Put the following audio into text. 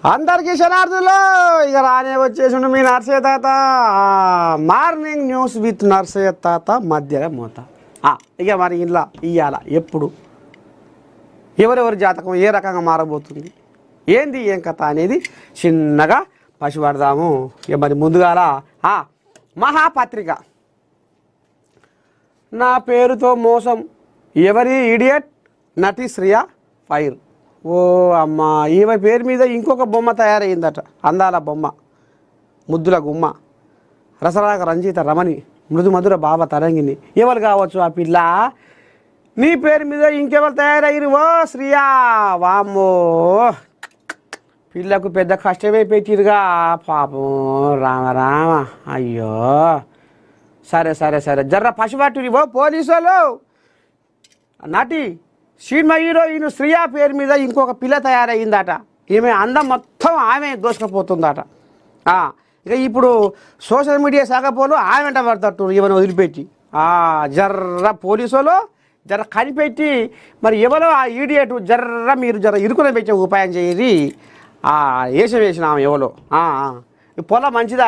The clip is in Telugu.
అందరికీ శనార్థులు ఇక రానే వచ్చేసిండు మీ నర్సయ్య తాత మార్నింగ్ న్యూస్ విత్ నర్సయ్య తాత మధ్యలో మూత. ఇక మరి ఇలా ఇయ్యాల ఎప్పుడు ఎవరెవరి జాతకం ఏ రకంగా మారబోతుంది ఏంది ఏం కథ అనేది చిన్నగా పసిపడదాము. ఇక మరి ముందుగాల మహాపత్రిక నా పేరుతో మోసం ఎవరి ఇడియట్ నటి శ్రియా ఫైర్. ఓ అమ్మ ఈమె పేరు మీద ఇంకొక బొమ్మ తయారైందట. అందాల బొమ్మ, ముద్దుల గుమ్మ, రసరాగ రంజిత రమణి, మృదు మధుర భావ తరంగిణి. ఎవరు కావచ్చు ఆ పిల్ల? నీ పేరు మీద ఇంకెవరు తయారయ్యారు? ఓ శ్రియా, వామ్మో పిల్లకు పెద్ద కష్టమే పెట్టిరుగా పాపం. రామ రామ, అయ్యో. సరే సరే సరే జర్ర పసిపట్టుని ఓ పోలీసు వాళ్ళు. నటి సినిమా హీరోయిన్ శ్రియా పేరు మీద ఇంకొక పిల్ల తయారయ్యిందట. ఈమె అందం మొత్తం ఆమె దోసుకపోతుందట. ఇక ఇప్పుడు సోషల్ మీడియా సాగపోలు ఆమె వెంట పడతట్టు ఈమెను వదిలిపెట్టి జర్ర పోలీసు వాళ్ళు జర కనిపెట్టి మరి ఎవరో ఆ ఈడియట్ జర్ర మీరు జర ఇరుకున పెట్టే ఉపాయం చేయరి. వేషం వేసిన ఆమె ఎవరో పొలం మంచిదా